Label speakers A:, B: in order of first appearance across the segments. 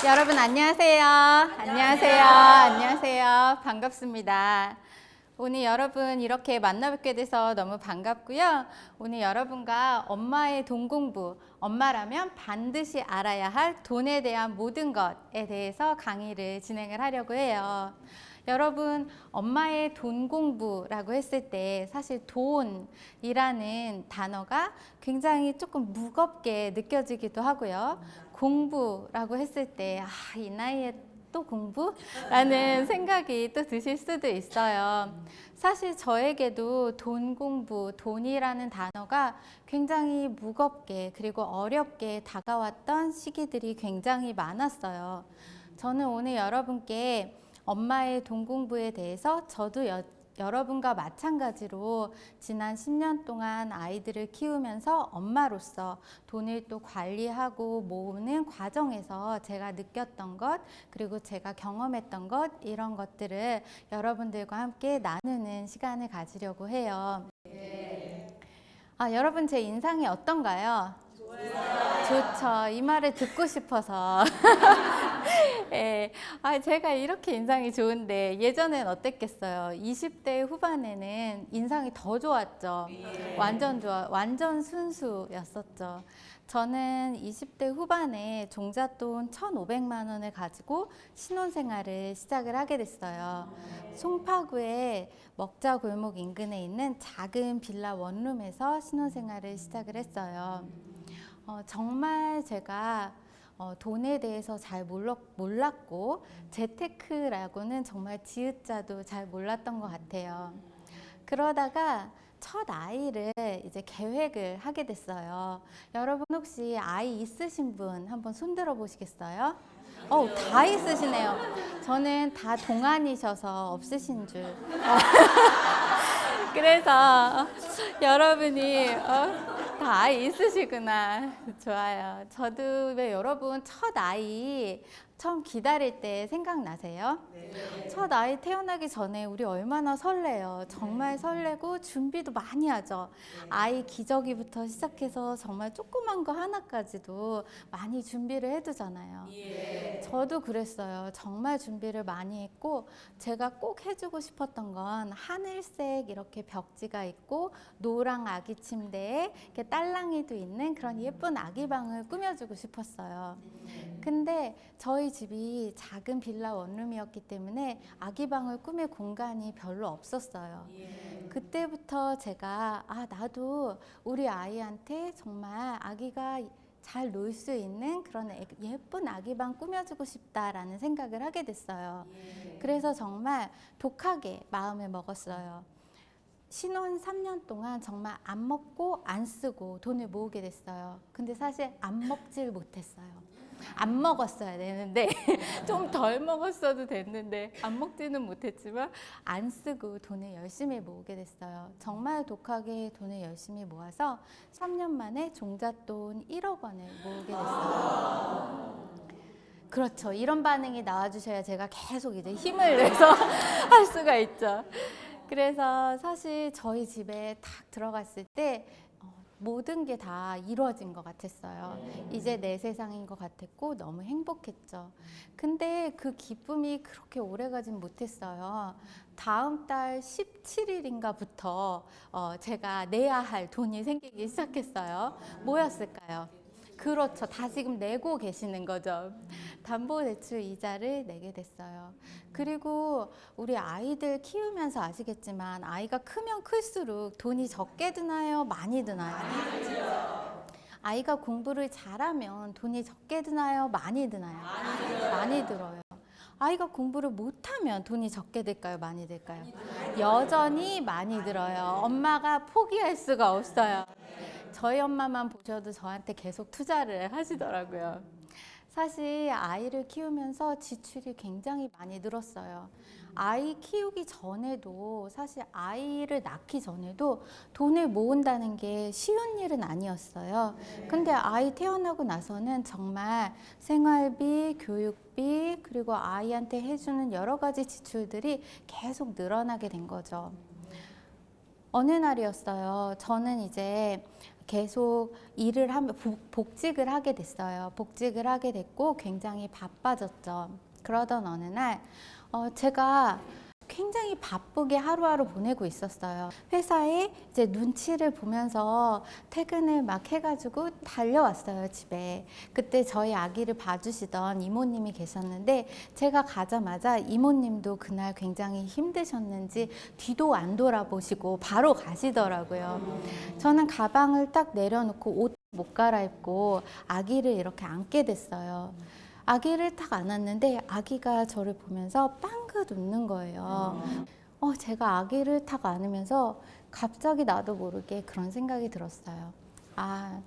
A: 여러분 안녕하세요. 안녕하세요. 반갑습니다. 오늘 여러분 이렇게 만나뵙게 돼서 너무 반갑고요. 오늘 여러분과 엄마의 돈 공부, 엄마라면 반드시 알아야 할 돈에 대한 모든 것에 대해서 강의를 진행을 하려고 해요. 여러분, 엄마의 돈 공부라고 했을 때 사실 돈이라는 단어가 굉장히 조금 무겁게 느껴지기도 하고요. 공부라고 했을 때, 이 나이에 또 공부? 라는 생각이 또 드실 수도 있어요. 사실 저에게도 돈 공부, 돈이라는 단어가 굉장히 무겁게 그리고 어렵게 다가왔던 시기들이 굉장히 많았어요. 저는 오늘 여러분께 엄마의 돈 공부에 대해서 저도 여러분과 마찬가지로 지난 10년 동안 아이들을 키우면서 엄마로서 돈을 또 관리하고 모으는 과정에서 제가 느꼈던 것, 그리고 제가 경험했던 것, 이런 것들을 여러분들과 함께 나누는 시간을 가지려고 해요. 여러분 제 인상이 어떤가요? 좋죠. 이 말을 듣고 싶어서. 예. 제가 이렇게 인상이 좋은데 예전엔 어땠겠어요? 20대 후반에는 인상이 더 좋았죠. 완전 순수였었죠. 저는 20대 후반에 종잣돈 1,500만 원을 가지고 신혼생활을 시작을 하게 됐어요. 송파구의 먹자 골목 인근에 있는 작은 빌라 원룸에서 신혼생활을 시작을 했어요. 정말 제가 돈에 대해서 잘 몰랐고 재테크라고는 정말 지읒자도 잘 몰랐던 것 같아요. 그러다가 첫 아이를 이제 계획을 하게 됐어요. 여러분 혹시 아이 있으신 분 한번 손 들어 보시겠어요? 다 있으시네요. 저는 다 동안이셔서 없으신 줄. 그래서 여러분이 다 아이 있으시구나. 좋아요. 저도 왜 여러분 첫 아이 처음 기다릴 때 생각나세요? 네. 첫 아이 태어나기 전에 우리 얼마나 설레요. 정말 설레고 준비도 많이 하죠. 네. 아이 기저귀부터 시작해서 정말 조그만 거 하나까지도 많이 준비를 해두잖아요. 예. 저도 그랬어요. 정말 준비를 많이 했고 제가 꼭 해주고 싶었던 건 하늘색 이렇게 벽지가 있고 노랑 아기 침대에 이렇게 딸랑이도 있는 그런 예쁜 아기 방을 꾸며주고 싶었어요. 근데 저희 집이 작은 빌라 원룸이었기 때문에 아기 방을 꾸밀 공간이 별로 없었어요. 그때부터 제가 나도 우리 아이한테 정말 아기가 잘 놀 수 있는 그런 예쁜 아기방 꾸며주고 싶다라는 생각을 하게 됐어요. 그래서 정말 독하게 마음을 먹었어요. 신혼 3년 동안 정말 안 먹고 안 쓰고 돈을 모으게 됐어요. 근데 사실 안 먹질 못했어요. 안 먹었어야 되는데 좀 덜 먹었어도 됐는데 안 먹지는 못했지만 안 쓰고 돈을 열심히 모으게 됐어요. 정말 독하게 돈을 열심히 모아서 3년 만에 종잣돈 1억 원을 모으게 됐어요. 그렇죠. 이런 반응이 나와주셔야 제가 계속 이제 힘을 내서 할 수가 있죠. 그래서 사실 저희 집에 딱 들어갔을 때 모든 게 다 이루어진 것 같았어요. 이제 내 세상인 것 같았고 너무 행복했죠. 근데 그 기쁨이 그렇게 오래 가진 못했어요. 다음 달 17일인가부터 제가 내야 할 돈이 생기기 시작했어요. 뭐였을까요? 그렇죠. 다 지금 내고 계시는 거죠. 담보대출 이자를 내게 됐어요. 그리고 우리 아이들 키우면서 아시겠지만 아이가 크면 클수록 돈이 적게 드나요? 많이 드나요? 많이 들죠. 아이가 공부를 잘하면 돈이 적게 드나요? 많이 드나요? 많이 들어요. 아이가 공부를 못하면 돈이 적게 들까요? 많이 들까요? 여전히 많이 들어요. 엄마가 포기할 수가 없어요. 저희 엄마만 보셔도 저한테 계속 투자를 하시더라고요. 사실 아이를 키우면서 지출이 굉장히 많이 늘었어요. 아이 키우기 전에도 사실 아이를 낳기 전에도 돈을 모은다는 게 쉬운 일은 아니었어요. 근데 아이 태어나고 나서는 정말 생활비, 교육비, 그리고 아이한테 해주는 여러 가지 지출들이 계속 늘어나게 된 거죠. 어느 날이었어요. 저는 이제 계속 일을 하면 복직을 하게 됐어요. 복직을 하게 됐고 굉장히 바빠졌죠. 그러던 어느 날 제가 굉장히 바쁘게 하루하루 보내고 있었어요. 회사에 이제 눈치를 보면서 퇴근을 막 해가지고 달려왔어요, 집에. 그때 저희 아기를 봐주시던 이모님이 계셨는데 제가 가자마자 이모님도 그날 굉장히 힘드셨는지 뒤도 안 돌아보시고 바로 가시더라고요. 저는 가방을 딱 내려놓고 옷 못 갈아입고 아기를 이렇게 안게 됐어요. 아기를 딱 안았는데 아기가 저를 보면서 빵긋 웃는 거예요. 제가 아기를 딱 안으면서 갑자기 나도 모르게 그런 생각이 들었어요. 아,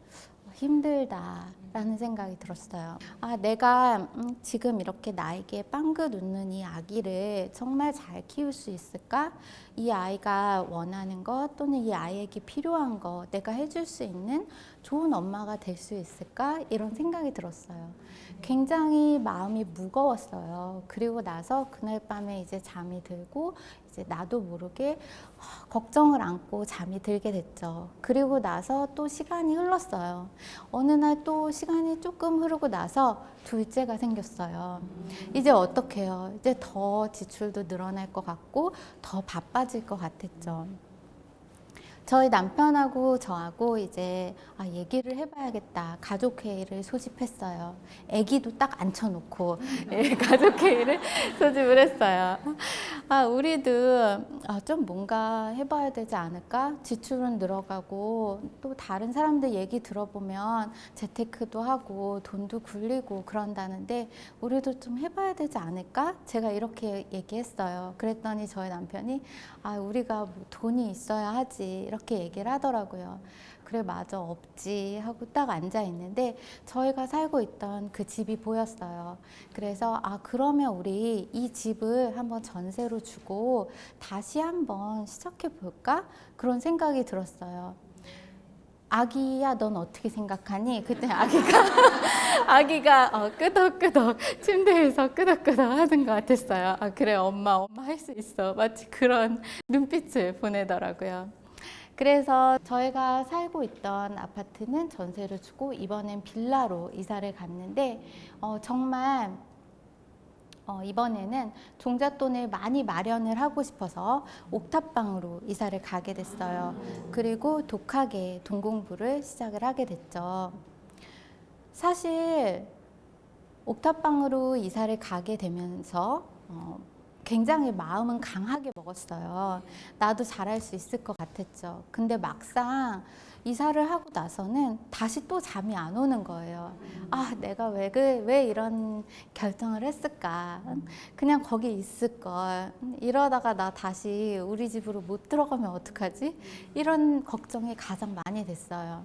A: 힘들다라는 생각이 들었어요. 아, 내가 지금 이렇게 나에게 빵긋 웃는 이 아기를 정말 잘 키울 수 있을까? 이 아이가 원하는 것 또는 이 아이에게 필요한 것 내가 해줄 수 있는 좋은 엄마가 될 수 있을까? 이런 생각이 들었어요. 굉장히 마음이 무거웠어요. 그리고 나서 그날 밤에 이제 잠이 들고 이제 나도 모르게 걱정을 안고 잠이 들게 됐죠. 그리고 나서 또 시간이 흘렀어요. 어느 날 또 시간이 조금 흐르고 나서 둘째가 생겼어요. 이제 어떻게 해요? 이제 더 지출도 늘어날 것 같고 더 바빠질 것 같았죠. 저희 남편하고 저하고 이제 얘기를 해봐야겠다. 가족회의를 소집했어요. 아기도 딱 앉혀놓고 가족회의를 소집을 했어요. 우리도 좀 뭔가 해봐야 되지 않을까? 지출은 늘어가고 또 다른 사람들 얘기 들어보면 재테크도 하고 돈도 굴리고 그런다는데 우리도 좀 해봐야 되지 않을까? 제가 이렇게 얘기했어요. 그랬더니 저희 남편이 우리가 뭐 돈이 있어야 하지 이렇게 얘기를 하더라고요. 그래 맞아 없지 하고 딱 앉아 있는데 저희가 살고 있던 그 집이 보였어요. 그래서 그러면 우리 이 집을 한번 전세로 주고 다시 한번 시작해 볼까? 그런 생각이 들었어요. 아기야 넌 어떻게 생각하니? 그때 아기가 끄덕끄덕 침대에서 끄덕끄덕 하는 것 같았어요. 그래 엄마 할 수 있어. 마치 그런 눈빛을 보내더라고요. 그래서 저희가 살고 있던 아파트는 전세를 주고 이번엔 빌라로 이사를 갔는데 정말 이번에는 종잣돈을 많이 마련을 하고 싶어서 옥탑방으로 이사를 가게 됐어요. 그리고 독학에 동공부를 시작을 하게 됐죠. 사실 옥탑방으로 이사를 가게 되면서 굉장히 마음은 강하게 먹었어요. 나도 잘할 수 있을 것 같았죠. 근데 막상 이사를 하고 나서는 다시 또 잠이 안 오는 거예요. 내가 왜 이런 결정을 했을까? 그냥 거기 있을 걸. 이러다가 나 다시 우리 집으로 못 들어가면 어떡하지? 이런 걱정이 가장 많이 됐어요.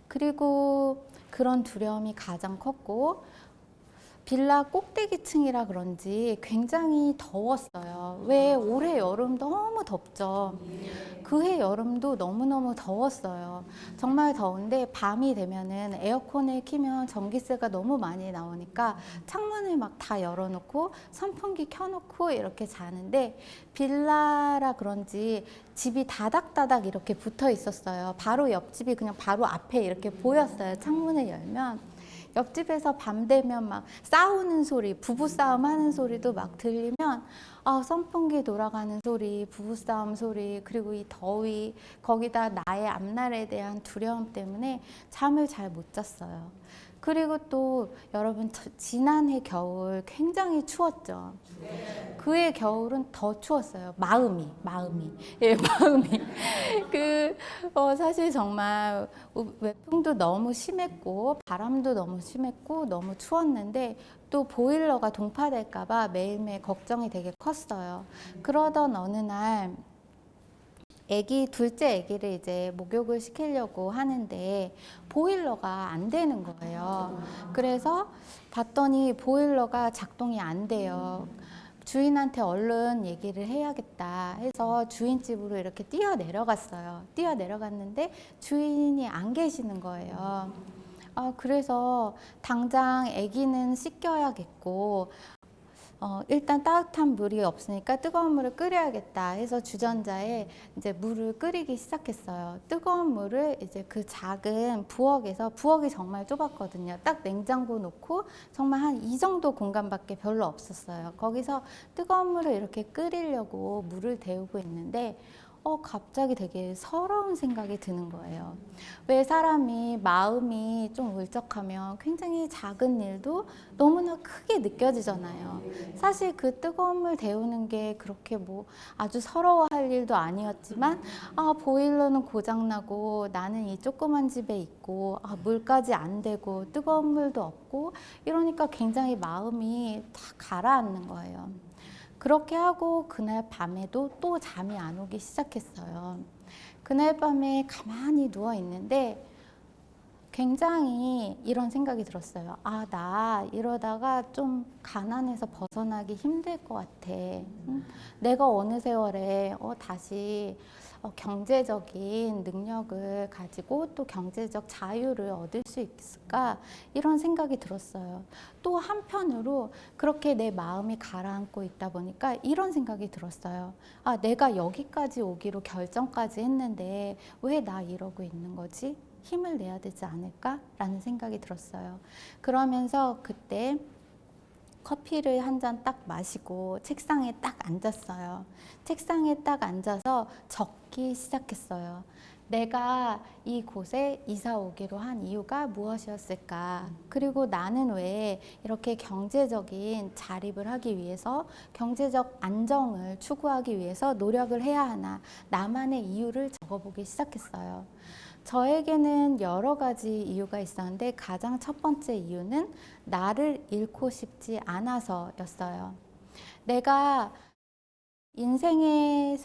A: 그리고 그런 두려움이 가장 컸고 빌라 꼭대기층이라 그런지 굉장히 더웠어요. 왜 올해 여름 너무 덥죠. 그해 여름도 너무너무 더웠어요. 정말 더운데 밤이 되면은 에어컨을 키면 전기세가 너무 많이 나오니까 창문을 막 다 열어놓고 선풍기 켜놓고 이렇게 자는데 빌라라 그런지 집이 다닥다닥 이렇게 붙어 있었어요. 바로 옆집이 그냥 바로 앞에 이렇게 보였어요. 창문을 열면. 옆집에서 밤 되면 막 싸우는 소리, 부부싸움 하는 소리도 막 들리면 선풍기 돌아가는 소리, 부부싸움 소리, 그리고 이 더위, 거기다 나의 앞날에 대한 두려움 때문에 잠을 잘 못 잤어요. 그리고 또 여러분 지난해 겨울 굉장히 추웠죠. 그해 겨울은 더 추웠어요. 마음이 사실 정말 외풍도 너무 심했고 바람도 너무 심했고 너무 추웠는데 또 보일러가 동파될까 봐 매일매일 걱정이 되게 컸어요. 그러던 어느 날 둘째 아기를 이제 목욕을 시키려고 하는데 보일러가 안 되는 거예요. 그래서 봤더니 보일러가 작동이 안 돼요. 주인한테 얼른 얘기를 해야겠다 해서 주인집으로 이렇게 뛰어 내려갔어요. 뛰어 내려갔는데 주인이 안 계시는 거예요. 그래서 당장 아기는 씻겨야겠고 일단 따뜻한 물이 없으니까 뜨거운 물을 끓여야겠다 해서 주전자에 이제 물을 끓이기 시작했어요. 뜨거운 물을 이제 그 작은 부엌에서, 부엌이 정말 좁았거든요. 딱 냉장고 놓고 정말 한 이 정도 공간밖에 별로 없었어요. 거기서 뜨거운 물을 이렇게 끓이려고 물을 데우고 있는데 갑자기 되게 서러운 생각이 드는 거예요. 왜 사람이 마음이 좀 울적하면 굉장히 작은 일도 너무나 크게 느껴지잖아요. 사실 그 뜨거운 물 데우는 게 그렇게 뭐 아주 서러워할 일도 아니었지만, 보일러는 고장나고 나는 이 조그만 집에 있고, 물까지 안 되고 뜨거운 물도 없고, 이러니까 굉장히 마음이 다 가라앉는 거예요. 그렇게 하고 그날 밤에도 또 잠이 안 오기 시작했어요. 그날 밤에 가만히 누워 있는데 굉장히 이런 생각이 들었어요. 나 이러다가 좀 가난해서 벗어나기 힘들 것 같아. 내가 어느 세월에 다시 경제적인 능력을 가지고 또 경제적 자유를 얻을 수 있을까? 이런 생각이 들었어요. 또 한편으로 그렇게 내 마음이 가라앉고 있다 보니까 이런 생각이 들었어요. 내가 여기까지 오기로 결정까지 했는데 왜 나 이러고 있는 거지? 힘을 내야 되지 않을까? 라는 생각이 들었어요. 그러면서 그때 커피를 한 잔 딱 마시고 책상에 딱 앉았어요. 책상에 딱 앉아서 적기 시작했어요. 내가 이곳에 이사 오기로 한 이유가 무엇이었을까? 그리고 나는 왜 이렇게 경제적인 자립을 하기 위해서, 경제적 안정을 추구하기 위해서 노력을 해야 하나? 나만의 이유를 적어보기 시작했어요. 저에게는 여러 가지 이유가 있었는데 가장 첫 번째 이유는 나를 잃고 싶지 않아서였어요. 내가 인생을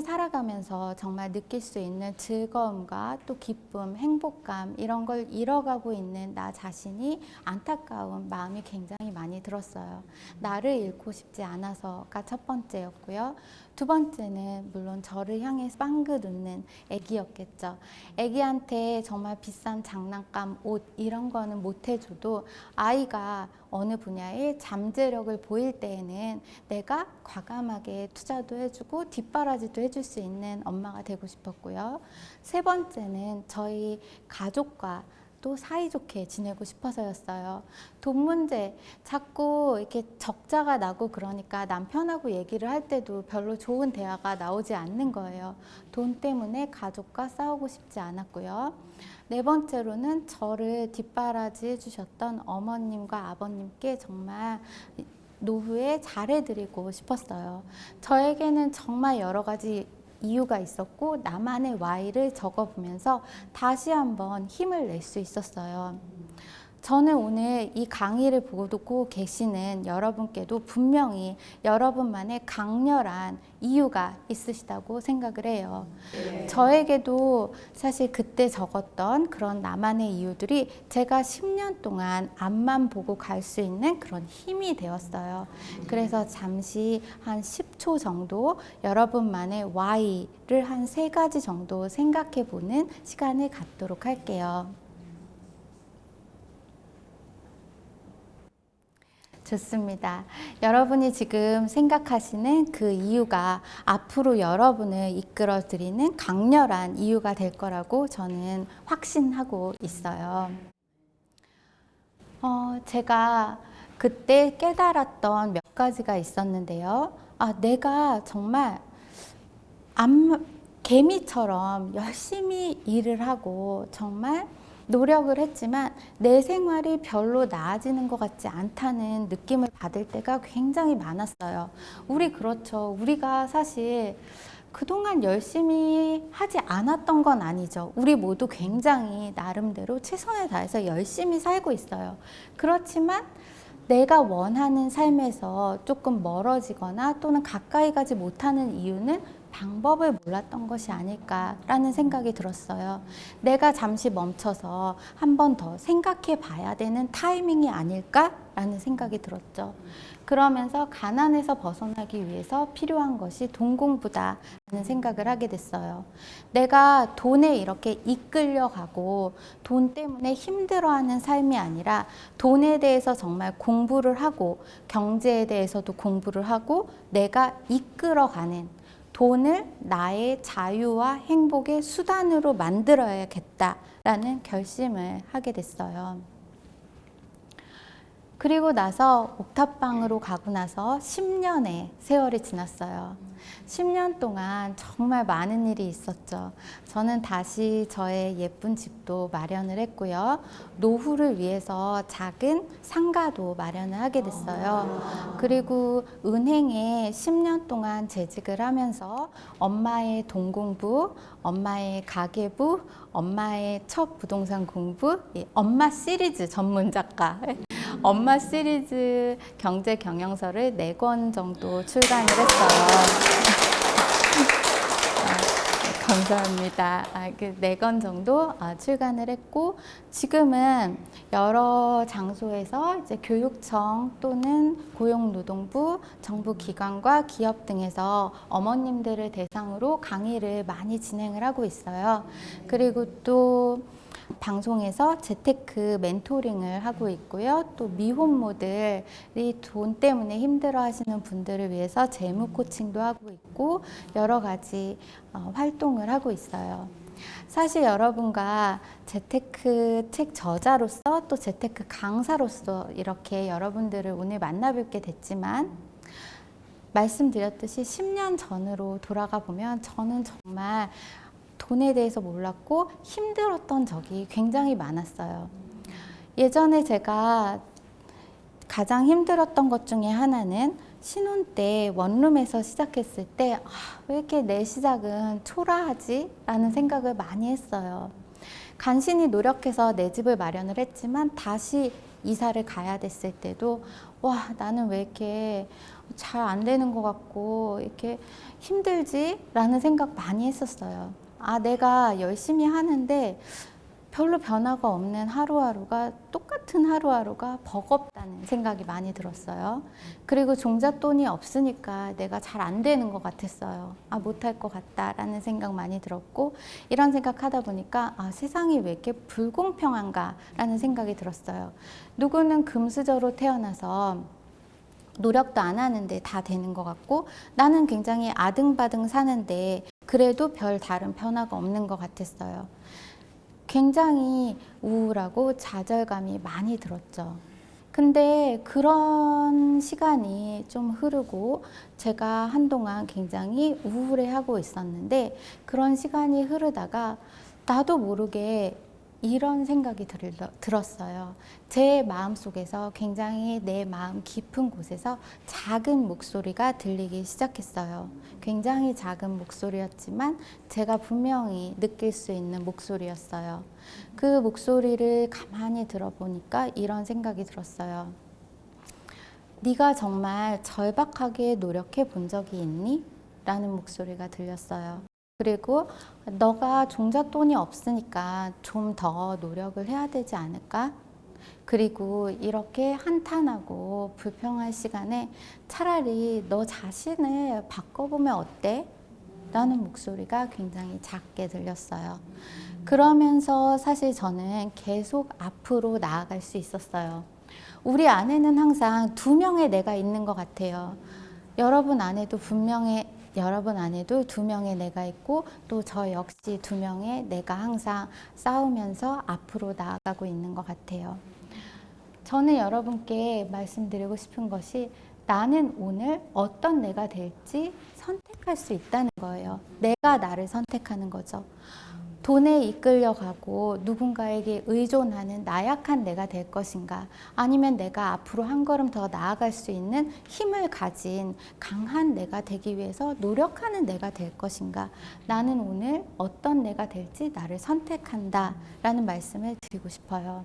A: 살아가면서 정말 느낄 수 있는 즐거움과 또 기쁨, 행복감 이런 걸 잃어가고 있는 나 자신이 안타까운 마음이 굉장히 많이 들었어요. 나를 잃고 싶지 않아서가 첫 번째였고요. 두 번째는 물론 저를 향해 빵긋 웃는 애기였겠죠. 애기한테 정말 비싼 장난감, 옷 이런 거는 못 해줘도 아이가 어느 분야에 잠재력을 보일 때에는 내가 과감하게 투자도 해주고 뒷바라지도 해줄 수 있는 엄마가 되고 싶었고요. 세 번째는 저희 가족과 또 사이좋게 지내고 싶어서였어요. 돈 문제, 자꾸 이렇게 적자가 나고 그러니까 남편하고 얘기를 할 때도 별로 좋은 대화가 나오지 않는 거예요. 돈 때문에 가족과 싸우고 싶지 않았고요. 네 번째로는 저를 뒷바라지 해주셨던 어머님과 아버님께 정말 노후에 잘해드리고 싶었어요. 저에게는 정말 여러 가지 이유가 있었고 나만의 Y를 적어보면서 다시 한번 힘을 낼 수 있었어요. 저는 오늘 이 강의를 보고 듣고 계시는 여러분께도 분명히 여러분만의 강렬한 이유가 있으시다고 생각을 해요. 저에게도 사실 그때 적었던 그런 나만의 이유들이 제가 10년 동안 앞만 보고 갈 수 있는 그런 힘이 되었어요. 그래서 잠시 한 10초 정도 여러분만의 Y를 한 3가지 정도 생각해 보는 시간을 갖도록 할게요. 좋습니다. 여러분이 지금 생각하시는 그 이유가 앞으로 여러분을 이끌어드리는 강렬한 이유가 될 거라고 저는 확신하고 있어요. 제가 그때 깨달았던 몇 가지가 있었는데요. 내가 정말 개미처럼 열심히 일을 하고 정말 노력을 했지만 내 생활이 별로 나아지는 것 같지 않다는 느낌을 받을 때가 굉장히 많았어요. 그렇죠. 우리가 사실 그동안 열심히 하지 않았던 건 아니죠. 우리 모두 굉장히 나름대로 최선을 다해서 열심히 살고 있어요. 그렇지만 내가 원하는 삶에서 조금 멀어지거나 또는 가까이 가지 못하는 이유는 방법을 몰랐던 것이 아닐까라는 생각이 들었어요. 내가 잠시 멈춰서 한 번 더 생각해 봐야 되는 타이밍이 아닐까라는 생각이 들었죠. 그러면서 가난에서 벗어나기 위해서 필요한 것이 돈 공부다라는 생각을 하게 됐어요. 내가 돈에 이렇게 이끌려가고 돈 때문에 힘들어하는 삶이 아니라 돈에 대해서 정말 공부를 하고 경제에 대해서도 공부를 하고 내가 이끌어가는 돈을 나의 자유와 행복의 수단으로 만들어야겠다라는 결심을 하게 됐어요. 그리고 나서 옥탑방으로 가고 나서 10년의 세월이 지났어요. 10년 동안 정말 많은 일이 있었죠. 저는 다시 저의 예쁜 집도 마련을 했고요. 노후를 위해서 작은 상가도 마련을 하게 됐어요. 그리고 은행에 10년 동안 재직을 하면서 엄마의 돈 공부, 엄마의 가계부, 엄마의 첫 부동산 공부, 엄마 시리즈 전문 작가 엄마 시리즈 경제 경영서를 4권 정도 출간을 했어요. 감사합니다. 그 4권 정도 출간을 했고 지금은 여러 장소에서 이제 교육청 또는 고용노동부, 정부 기관과 기업 등에서 어머님들을 대상으로 강의를 많이 진행을 하고 있어요. 그리고 또 방송에서 재테크 멘토링을 하고 있고요. 또 미혼모들이 돈 때문에 힘들어 하시는 분들을 위해서 재무 코칭도 하고 있고 여러 가지 활동을 하고 있어요. 사실 여러분과 재테크 책 저자로서 또 재테크 강사로서 이렇게 여러분들을 오늘 만나 뵙게 됐지만 말씀드렸듯이 10년 전으로 돌아가 보면 저는 정말 돈에 대해서 몰랐고 힘들었던 적이 굉장히 많았어요. 예전에 제가 가장 힘들었던 것 중에 하나는 신혼 때 원룸에서 시작했을 때 왜 이렇게 내 시작은 초라하지? 라는 생각을 많이 했어요. 간신히 노력해서 내 집을 마련을 했지만 다시 이사를 가야 됐을 때도 와 나는 왜 이렇게 잘 안 되는 것 같고 이렇게 힘들지? 라는 생각 많이 했었어요. 내가 열심히 하는데 별로 변화가 없는 하루하루가 똑같은 하루하루가 버겁다는 생각이 많이 들었어요. 그리고 종잣돈이 없으니까 내가 잘 안 되는 것 같았어요. 못할 것 같다라는 생각 많이 들었고 이런 생각하다 보니까 세상이 왜 이렇게 불공평한가라는 생각이 들었어요. 누구는 금수저로 태어나서 노력도 안 하는데 다 되는 것 같고 나는 굉장히 아등바등 사는데 그래도 별 다른 변화가 없는 것 같았어요. 굉장히 우울하고 좌절감이 많이 들었죠. 근데 그런 시간이 좀 흐르고 제가 한동안 굉장히 우울해하고 있었는데 그런 시간이 흐르다가 나도 모르게 이런 생각이 들었어요. 제 마음속에서 굉장히 내 마음 깊은 곳에서 작은 목소리가 들리기 시작했어요. 굉장히 작은 목소리였지만 제가 분명히 느낄 수 있는 목소리였어요. 그 목소리를 가만히 들어보니까 이런 생각이 들었어요. 네가 정말 절박하게 노력해 본 적이 있니? 라는 목소리가 들렸어요. 그리고 너가 종잣돈이 없으니까 좀 더 노력을 해야 되지 않을까? 그리고 이렇게 한탄하고 불평할 시간에 차라리 너 자신을 바꿔보면 어때? 라는 목소리가 굉장히 작게 들렸어요. 그러면서 사실 저는 계속 앞으로 나아갈 수 있었어요. 우리 안에는 항상 2명의 내가 있는 것 같아요. 여러분 안에도 여러분 안에도 2명의 내가 있고 또 저 역시 2명의 내가 항상 싸우면서 앞으로 나아가고 있는 것 같아요. 저는 여러분께 말씀드리고 싶은 것이 나는 오늘 어떤 내가 될지 선택할 수 있다는 거예요. 내가 나를 선택하는 거죠. 돈에 이끌려가고 누군가에게 의존하는 나약한 내가 될 것인가 아니면 내가 앞으로 한 걸음 더 나아갈 수 있는 힘을 가진 강한 내가 되기 위해서 노력하는 내가 될 것인가 나는 오늘 어떤 내가 될지 나를 선택한다 라는 말씀을 드리고 싶어요.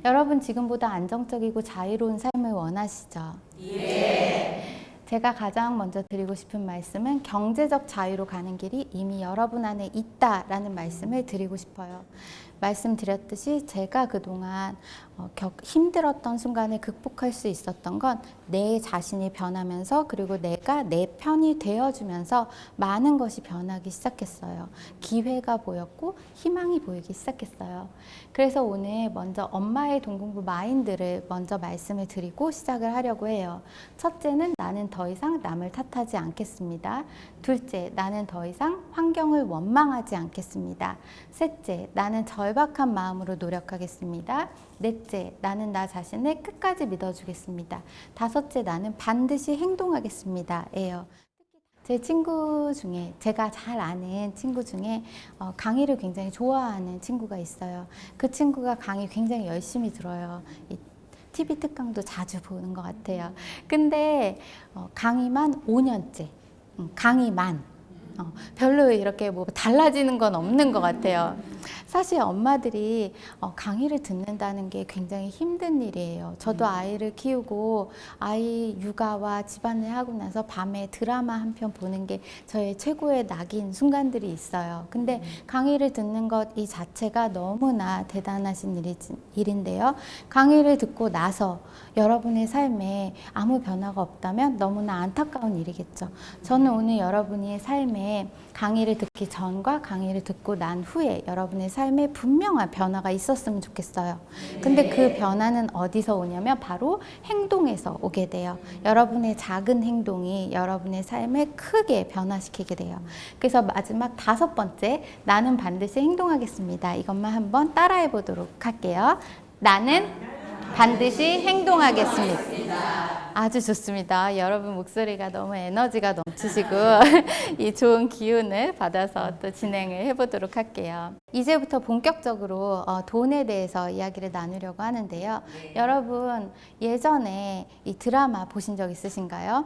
A: 여러분 지금보다 안정적이고 자유로운 삶을 원하시죠? 예. 제가 가장 먼저 드리고 싶은 말씀은 경제적 자유로 가는 길이 이미 여러분 안에 있다라는 말씀을 드리고 싶어요. 말씀드렸듯이 제가 그동안 힘들었던 순간을 극복할 수 있었던 건 내 자신이 변하면서 그리고 내가 내 편이 되어주면서 많은 것이 변하기 시작했어요. 기회가 보였고 희망이 보이기 시작했어요. 그래서 오늘 먼저 엄마의 동공부 마인드를 먼저 말씀을 드리고 시작을 하려고 해요. 첫째는 나는 더 이상 남을 탓하지 않겠습니다. 둘째, 나는 더 이상 환경을 원망하지 않겠습니다. 셋째, 나는 절박한 마음으로 노력하겠습니다. 넷째, 나는 나 자신을 끝까지 믿어주겠습니다. 다섯째, 나는 반드시 행동하겠습니다. 예요. 제 친구 중에 제가 잘 아는 친구 중에 강의를 굉장히 좋아하는 친구가 있어요. 그 친구가 강의 굉장히 열심히 들어요. TV 특강도 자주 보는 것 같아요. 근데 강의만 5년째, 강의만 별로 이렇게 뭐 달라지는 건 없는 것 같아요. 사실 엄마들이 강의를 듣는다는 게 굉장히 힘든 일이에요. 저도 아이를 키우고 아이 육아와 집안일 하고 나서 밤에 드라마 한 편 보는 게 저의 최고의 낙인 순간들이 있어요. 근데 강의를 듣는 것 이 자체가 너무나 대단하신 일인데요. 강의를 듣고 나서 여러분의 삶에 아무 변화가 없다면 너무나 안타까운 일이겠죠. 저는 오늘 여러분의 삶에 강의를 듣기 전과 강의를 듣고 난 후에 여러분의 삶에 분명한 변화가 있었으면 좋겠어요. 근데 그 변화는 어디서 오냐면 바로 행동에서 오게 돼요. 여러분의 작은 행동이 여러분의 삶을 크게 변화시키게 돼요. 그래서 마지막 5번째, 나는 반드시 행동하겠습니다. 이것만 한번 따라해 보도록 할게요. 나는 반드시 행동하겠습니다. 아주 좋습니다. 여러분 목소리가 너무 에너지가 넘치시고 이 좋은 기운을 받아서 또 진행을 해보도록 할게요. 이제부터 본격적으로 돈에 대해서 이야기를 나누려고 하는데요. 여러분 예전에 이 드라마 보신 적 있으신가요?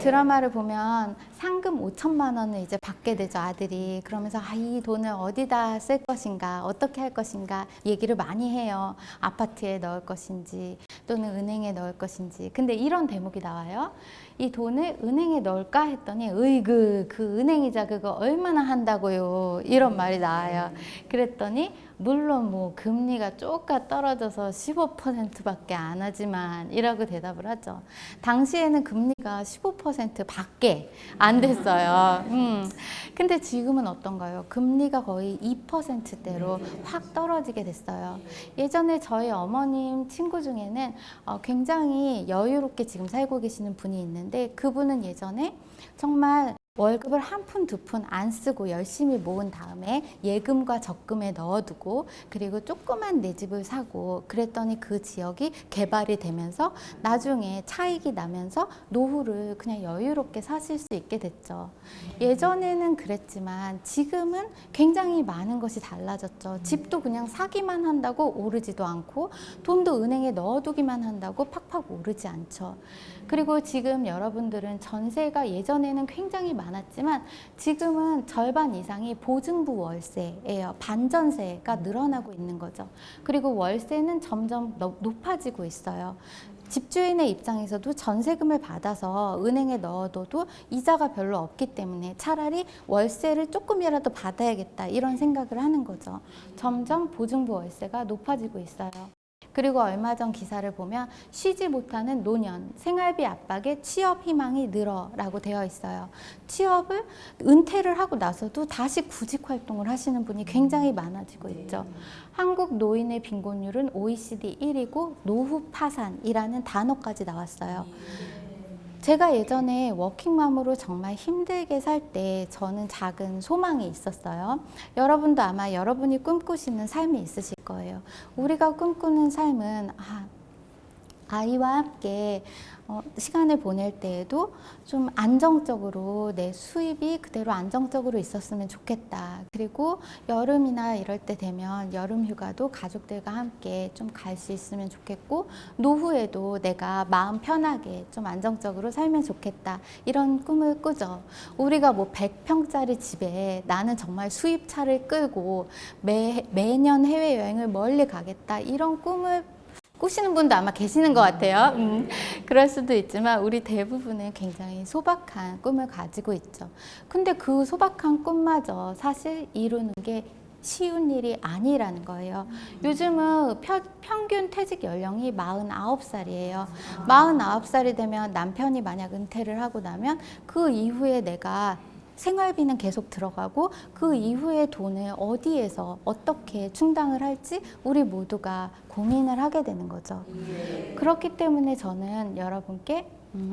A: 드라마를 보면 상금 5천만 원을 이제 받게 되죠, 아들이. 그러면서 이 돈을 어디다 쓸 것인가, 어떻게 할 것인가 얘기를 많이 해요. 아파트에 넣을 것인지 또는 은행에 넣을 것인지. 근데 이런 대목이 나와요. 이 돈을 은행에 넣을까 했더니 으이그 그 은행이자 그거 얼마나 한다고요, 이런 말이 나와요. 그랬더니 물론 뭐 금리가 쪼까 떨어져서 15%밖에 안 하지만 이라고 대답을 하죠. 당시에는 금리가 15% 밖에 안 됐어요. 근데 지금은 어떤가요? 금리가 거의 2%대로 확 떨어지게 됐어요. 예전에 저희 어머님 친구 중에는 굉장히 여유롭게 지금 살고 계시는 분이 있는데, 그분은 예전에 정말 월급을 한 푼, 두 푼 안 쓰고 열심히 모은 다음에 예금과 적금에 넣어두고 그리고 조그만 내 집을 사고 그랬더니 그 지역이 개발이 되면서 나중에 차익이 나면서 노후를 그냥 여유롭게 사실 수 있게 됐죠. 예전에는 그랬지만 지금은 굉장히 많은 것이 달라졌죠. 집도 그냥 사기만 한다고 오르지도 않고 돈도 은행에 넣어두기만 한다고 팍팍 오르지 않죠. 그리고 지금 여러분들은 전세가 예전에는 굉장히 많았지만 지금은 절반 이상이 보증부 월세예요. 반전세가 늘어나고 있는 거죠. 그리고 월세는 점점 높아지고 있어요. 집주인의 입장에서도 전세금을 받아서 은행에 넣어둬도 이자가 별로 없기 때문에 차라리 월세를 조금이라도 받아야겠다 이런 생각을 하는 거죠. 점점 보증부 월세가 높아지고 있어요. 그리고 얼마 전 기사를 보면 쉬지 못하는 노년, 생활비 압박에 취업 희망이 늘어라고 되어 있어요. 취업을 은퇴를 하고 나서도 다시 구직 활동을 하시는 분이 굉장히 많아지고 있죠. 한국 노인의 빈곤율은 OECD 1위고 노후 파산이라는 단어까지 나왔어요. 제가 예전에 워킹맘으로 정말 힘들게 살 때 저는 작은 소망이 있었어요. 여러분도 아마 여러분이 꿈꾸시는 삶이 있으실 거예요. 우리가 꿈꾸는 삶은 아이와 함께 시간을 보낼 때에도 좀 안정적으로 내 수입이 그대로 안정적으로 있었으면 좋겠다. 그리고 여름이나 이럴 때 되면 여름 휴가도 가족들과 함께 좀 갈 수 있으면 좋겠고, 노후에도 내가 마음 편하게 좀 안정적으로 살면 좋겠다. 이런 꿈을 꾸죠. 우리가 뭐 100평짜리 집에 나는 정말 수입차를 끌고 매년 해외여행을 멀리 가겠다. 이런 꿈을 꾸시는 분도 아마 계시는 것 같아요. 그럴 수도 있지만 우리 대부분은 굉장히 소박한 꿈을 가지고 있죠. 근데 그 소박한 꿈마저 사실 이루는 게 쉬운 일이 아니라는 거예요. 요즘은 평균 퇴직 연령이 49살이에요. 49살이 되면 남편이 만약 은퇴를 하고 나면 그 이후에 내가 생활비는 계속 들어가고 그 이후의 돈을 어디에서 어떻게 충당을 할지 우리 모두가 고민을 하게 되는 거죠. 그렇기 때문에 저는 여러분께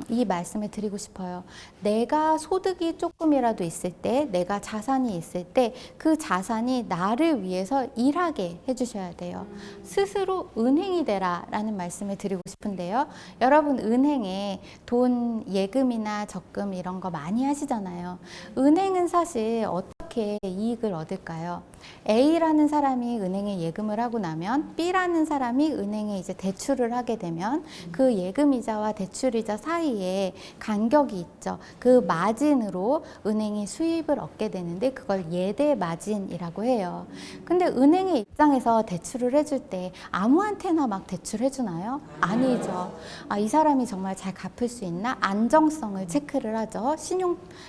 A: 이 말씀을 드리고 싶어요. 내가 소득이 조금이라도 있을 때, 내가 자산이 있을 때 그 자산이 나를 위해서 일하게 해주셔야 돼요. 스스로 은행이 되라 라는 말씀을 드리고 싶은데요. 여러분 은행에 돈 예금이나 적금 이런 거 많이 하시잖아요. 은행은 사실 어떻게 이익을 얻을까요? A라는 사람이 은행에 예금을 하고 나면 B라는 사람이 은행에 이제 대출을 하게 되면 그 예금이자와 대출이자 사이에 간격이 있죠. 그 마진으로 은행이 수입을 얻게 되는데 그걸 예대 마진이라고 해요. 근데 은행의 입장에서 대출을 해줄 때 아무한테나 막 대출해 주나요? 아니죠. 이 사람이 정말 잘 갚을 수 있나? 안정성을 체크를 하죠.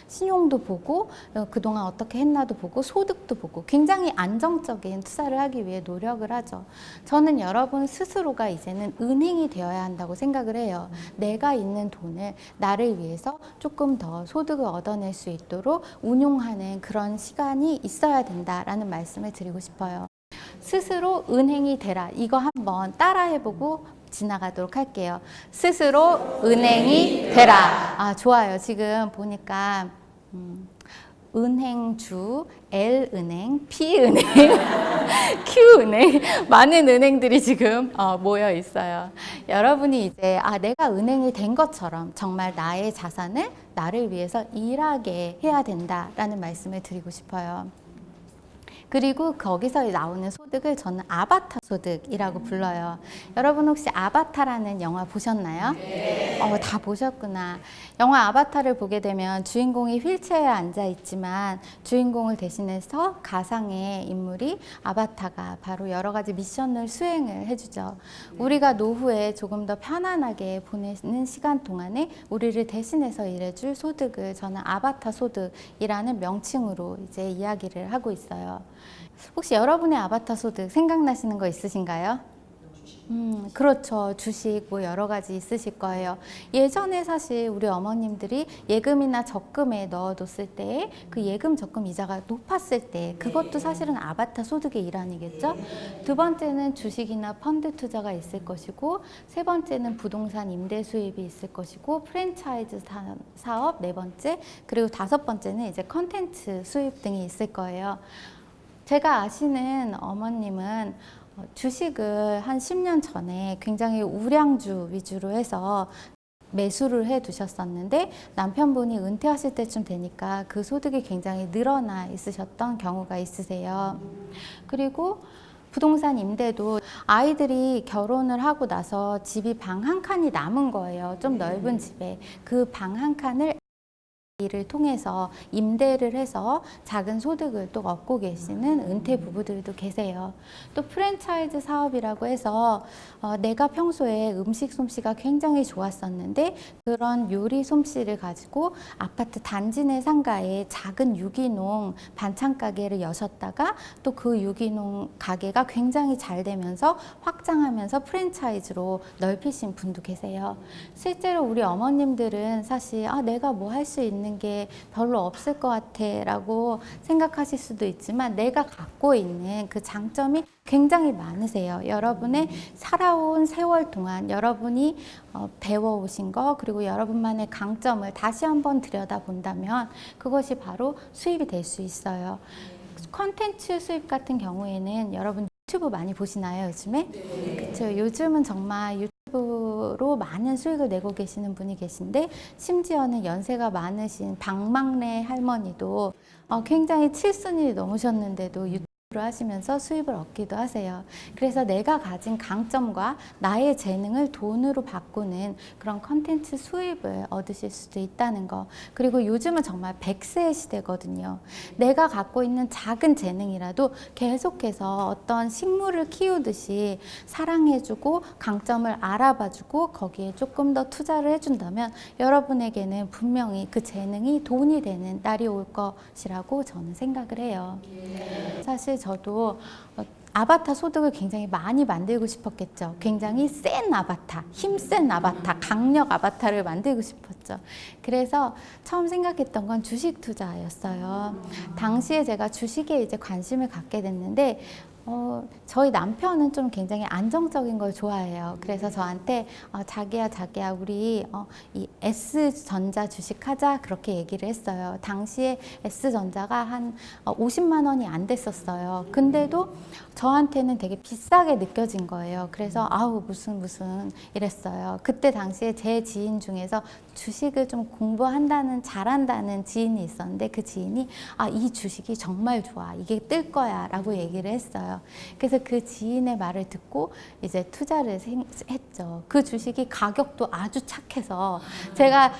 A: 신용도 보고 그동안 어떻게 했나도 보고 소득도 보고 굉장히 안정적인 투자를 하기 위해 노력을 하죠. 저는 여러분 스스로가 이제는 은행이 되어야 한다고 생각을 해요. 내가 있는 돈을 나를 위해서 조금 더 소득을 얻어낼 수 있도록 운용하는 그런 시간이 있어야 된다라는 말씀을 드리고 싶어요. 스스로 은행이 되라. 이거 한번 따라해보고 지나가도록 할게요. 스스로 은행이 되라. 좋아요. 지금 보니까 은행주, L은행, P은행, Q은행 많은 은행들이 지금 모여 있어요. 여러분이 이제 내가 은행이 된 것처럼 정말 나의 자산을 나를 위해서 일하게 해야 된다라는 말씀을 드리고 싶어요. 그리고 거기서 나오는 소득을 저는 아바타 소득이라고 불러요. 여러분 혹시 아바타라는 영화 보셨나요? 네. 다 보셨구나. 영화 아바타를 보게 되면 주인공이 휠체어에 앉아 있지만 주인공을 대신해서 가상의 인물이 아바타가 바로 여러 가지 미션을 수행을 해주죠. 우리가 노후에 조금 더 편안하게 보내는 시간 동안에 우리를 대신해서 일해줄 소득을 저는 아바타 소득이라는 명칭으로 이제 이야기를 하고 있어요. 혹시 여러분의 아바타 소득 생각나시는 거 있으신가요? 그렇죠. 주식 뭐 여러 가지 있으실 거예요. 예전에 사실 우리 어머님들이 예금이나 적금에 넣어뒀을 때 그 예금 적금 이자가 높았을 때 그것도 사실은 아바타 소득의 일환이겠죠. 두 번째는 주식이나 펀드 투자가 있을 것이고 세 번째는 부동산 임대 수입이 있을 것이고 프랜차이즈 사업 네 번째 그리고 다섯 번째는 이제 컨텐츠 수입 등이 있을 거예요. 제가 아시는 어머님은 주식을 한 10년 전에 굉장히 우량주 위주로 해서 매수를 해 두셨었는데 남편분이 은퇴하실 때쯤 되니까 그 소득이 굉장히 늘어나 있으셨던 경우가 있으세요. 그리고 부동산 임대도 아이들이 결혼을 하고 나서 집이 방 한 칸이 남은 거예요. 좀 넓은 집에. 그 방 한 칸을 일을 통해서 임대를 해서 작은 소득을 또 얻고 계시는 은퇴 부부들도 계세요. 또 프랜차이즈 사업이라고 해서 내가 평소에 음식 솜씨가 굉장히 좋았었는데 그런 요리 솜씨를 가지고 아파트 단지 내 상가에 작은 유기농 반찬 가게를 여셨다가 또 그 유기농 가게가 굉장히 잘 되면서 확장하면서 프랜차이즈로 넓히신 분도 계세요. 실제로 우리 어머님들은 사실 내가 뭐 할 수 있는 게 별로 없을 것 같아 라고 생각하실 수도 있지만 내가 갖고 있는 그 장점이 굉장히 많으세요. 여러분의 살아온 세월 동안 여러분이 배워오신 거 그리고 여러분만의 강점을 다시 한번 들여다본다면 그것이 바로 수입이 될 수 있어요. 컨텐츠 수입 같은 경우에는 여러분 유튜브 많이 보시나요, 요즘에? 네. 그렇죠. 요즘은 정말 유튜브로 많은 수익을 내고 계시는 분이 계신데 심지어는 연세가 많으신 박막래 할머니도 굉장히 7순이 넘으셨는데도 유튜브 하시면서 수입을 얻기도 하세요. 그래서 내가 가진 강점과 나의 재능을 돈으로 바꾸는 그런 컨텐츠 수입을 얻으실 수도 있다는 거. 그리고 요즘은 정말 100세의 시대거든요. 내가 갖고 있는 작은 재능이라도 계속해서 어떤 식물을 키우듯이 사랑해주고 강점을 알아봐주고 거기에 조금 더 투자를 해준다면 여러분에게는 분명히 그 재능이 돈이 되는 날이 올 것이라고 저는 생각을 해요. 사실 저도 아바타 소득을 굉장히 많이 만들고 싶었겠죠. 굉장히 센 아바타, 힘센 아바타, 강력 아바타를 만들고 싶었죠. 그래서 처음 생각했던 건 주식 투자였어요. 당시에 제가 주식에 이제 관심을 갖게 됐는데 저희 남편은 좀 굉장히 안정적인 걸 좋아해요. 그래서 저한테 자기야 우리 이 S전자 주식하자 그렇게 얘기를 했어요. 당시에 S전자가 한 50만 원이 안 됐었어요. 근데도 저한테는 되게 비싸게 느껴진 거예요. 그래서 아우 무슨 이랬어요. 그때 당시에 제 지인 중에서 주식을 좀 공부한다는 잘한다는 지인이 있었는데 그 지인이 이 주식이 정말 좋아. 이게 뜰 거야 라고 얘기를 했어요. 그래서 그 지인의 말을 듣고 이제 투자를 했죠. 그 주식이 가격도 아주 착해서 제가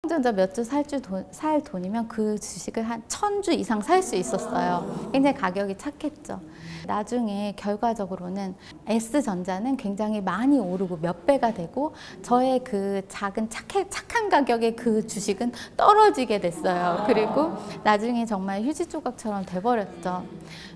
A: 전자 몇 주 살 돈이면 그 주식을 한 1000주 이상 살 수 있었어요. 굉장히 가격이 착했죠. 나중에 결과적으로는 S전자는 굉장히 많이 오르고 몇 배가 되고 저의 그 작은 착한 가격의 그 주식은 떨어지게 됐어요. 그리고 나중에 정말 휴지 조각처럼 돼버렸죠.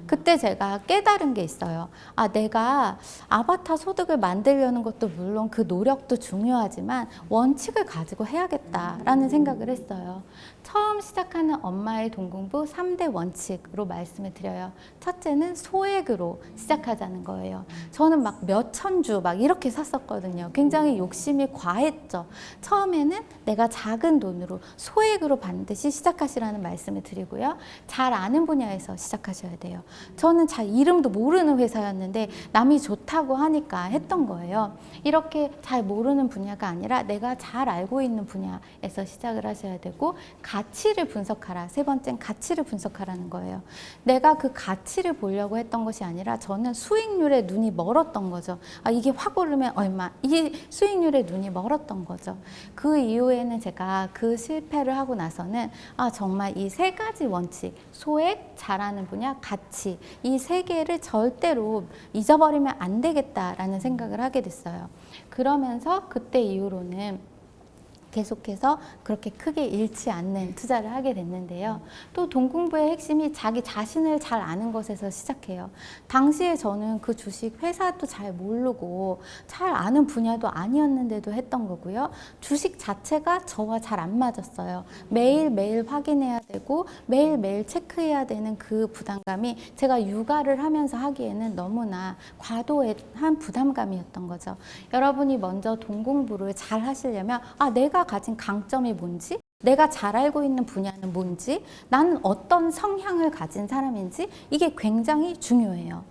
A: 그때 제가 깨달은 게 있어요. 내가 아바타 소득을 만들려는 것도 물론 그 노력도 중요하지만 원칙을 가지고 해야겠다라는 생각을 했어요. 처음 시작하는 엄마의 돈 공부 3대 원칙으로 말씀을 드려요. 첫째는 소액으로 시작하자는 거예요. 저는 막 몇천 주 막 이렇게 샀었거든요. 굉장히 욕심이 과했죠. 처음에는 내가 작은 돈으로 소액으로 반드시 시작하시라는 말씀을 드리고요. 잘 아는 분야에서 시작하셔야 돼요. 저는 잘 이름도 모르는 회사였는데 남이 좋다고 하니까 했던 거예요. 이렇게 잘 모르는 분야가 아니라 내가 잘 알고 있는 분야에서 시작을 하셔야 되고 가치를 분석하라. 세 번째는 가치를 분석하라는 거예요. 내가 그 가치를 보려고 했던 것이 아니라 저는 수익률에 눈이 멀었던 거죠. 이게 확 오르면 얼마. 이게 수익률에 눈이 멀었던 거죠. 그 이후에는 제가 그 실패를 하고 나서는 정말 이 세 가지 원칙, 소액, 잘하는 분야, 가치 이 세 개를 절대로 잊어버리면 안 되겠다라는 생각을 하게 됐어요. 그러면서 그때 이후로는 계속해서 그렇게 크게 잃지 않는 투자를 하게 됐는데요. 또 돈 공부의 핵심이 자기 자신을 잘 아는 것에서 시작해요. 당시에 저는 그 주식 회사도 잘 모르고 잘 아는 분야도 아니었는데도 했던 거고요. 주식 자체가 저와 잘 안 맞았어요. 매일매일 확인해야 되고 매일매일 체크해야 되는 그 부담감이 제가 육아를 하면서 하기에는 너무나 과도한 부담감이었던 거죠. 여러분이 먼저 돈 공부를 잘 하시려면 내가 가진 강점이 뭔지, 내가 잘 알고 있는 분야는 뭔지, 나는 어떤 성향을 가진 사람인지 이게 굉장히 중요해요.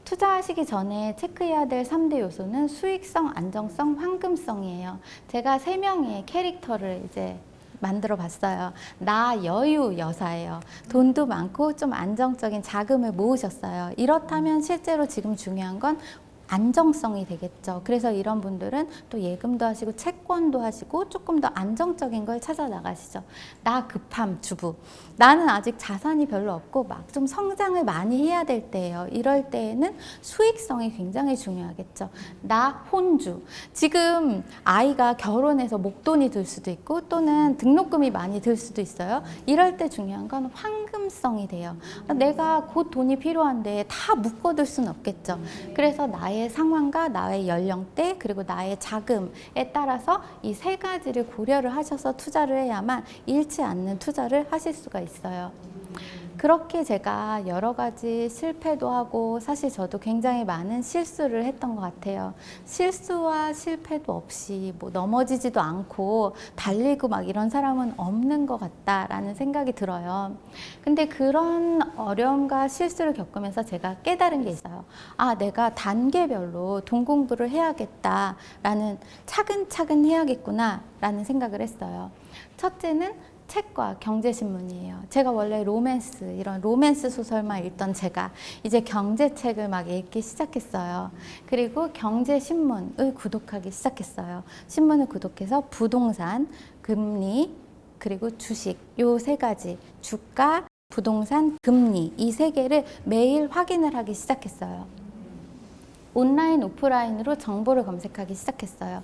A: 투자하시기 전에 체크해야 될 3대 요소는 수익성, 안정성, 황금성이에요. 제가 3명의 캐릭터를 이제 만들어 봤어요. 나 여유 여사예요. 돈도 많고 좀 안정적인 자금을 모으셨어요. 이렇다면 실제로 지금 중요한 건 안정성이 되겠죠. 그래서 이런 분들은 또 예금도 하시고 채권도 하시고 조금 더 안정적인 걸 찾아 나가시죠. 나 급함 주부. 나는 아직 자산이 별로 없고 막 좀 성장을 많이 해야 될 때예요. 이럴 때에는 수익성이 굉장히 중요하겠죠. 나 혼주. 지금 아이가 결혼해서 목돈이 들 수도 있고 또는 등록금이 많이 들 수도 있어요. 이럴 때 중요한 건 황금성이 돼요. 내가 곧 돈이 필요한데 다 묶어둘 수는 없겠죠. 그래서 나의 상황과 나의 연령대 그리고 나의 자금에 따라서 이 세 가지를 고려를 하셔서 투자를 해야만 잃지 않는 투자를 하실 수가 있어요. 그렇게 제가 여러 가지 실패도 하고 사실 저도 굉장히 많은 실수를 했던 것 같아요. 실수와 실패도 없이 뭐 넘어지지도 않고 달리고 막 이런 사람은 없는 것 같다라는 생각이 들어요. 근데 그런 어려움과 실수를 겪으면서 제가 깨달은 게 있어요. 내가 단계별로 돈 공부를 해야겠다라는 차근차근 해야겠구나라는 생각을 했어요. 첫째는 책과 경제신문이에요. 제가 원래 로맨스, 이런 로맨스 소설만 읽던 제가 이제 경제책을 막 읽기 시작했어요. 그리고 경제신문을 구독하기 시작했어요. 신문을 구독해서 부동산, 금리, 그리고 주식, 요 세 가지, 주가, 부동산, 금리, 이 세 개를 매일 확인을 하기 시작했어요. 온라인, 오프라인으로 정보를 검색하기 시작했어요.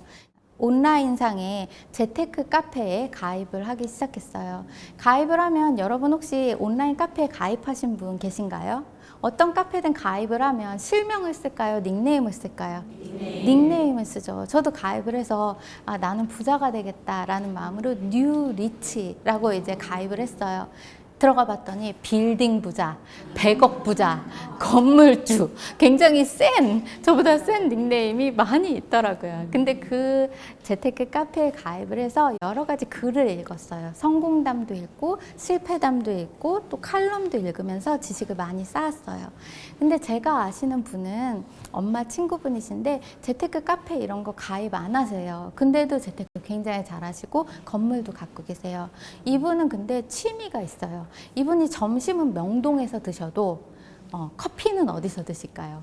A: 온라인상의 재테크 카페에 가입을 하기 시작했어요. 가입을 하면 여러분 혹시 온라인 카페에 가입하신 분 계신가요? 어떤 카페든 가입을 하면 실명을 쓸까요? 닉네임을 쓸까요? 닉네임을 쓰죠. 저도 가입을 해서 나는 부자가 되겠다라는 마음으로 뉴 리치라고 이제 가입을 했어요. 들어가 봤더니 빌딩 부자, 100억 부자, 건물주, 굉장히 저보다 센 닉네임이 많이 있더라고요. 근데 그 재테크 카페에 가입을 해서 여러 가지 글을 읽었어요. 성공담도 읽고 실패담도 읽고 또 칼럼도 읽으면서 지식을 많이 쌓았어요. 근데 제가 아시는 분은 엄마 친구분이신데 재테크 카페 이런 거 가입 안 하세요. 근데도 재테크 굉장히 잘하시고 건물도 갖고 계세요. 이분은 근데 취미가 있어요. 이분이 점심은 명동에서 드셔도 커피는 어디서 드실까요?